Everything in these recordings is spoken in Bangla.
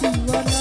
দিওয়ানা।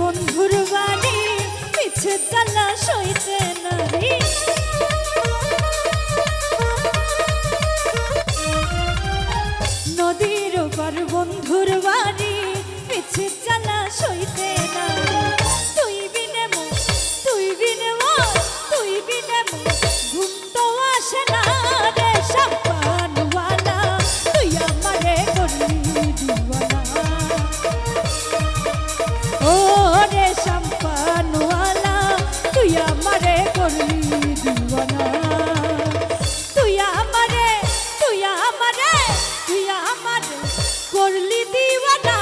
বন্ধুর বাড়ি পিছে জ্বালা সইতে নাহি, নদীর ওপার বন্ধুর বাড়ি পিছে জ্বালা সইতে নাহি। তুই বিনে মো তুই বিনে মো তুই বিনে মো ঘুম তো আসে না রে শাম্পানওয়ালা, তুই আমারে করলি দিওয়ানা। ও রে শাম্পানওয়ালা তুই আমারে করলি দিওয়ানা, তুই আমারে তুই আমারে তুই আমারে করলি দিওয়ানা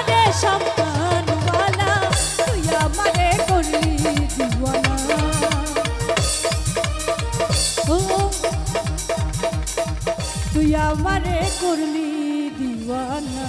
রে শাম্পানওয়ালা, তুই আমারে করলি দিওয়ানা। ও তুই আমারে করলি দিওয়ানা।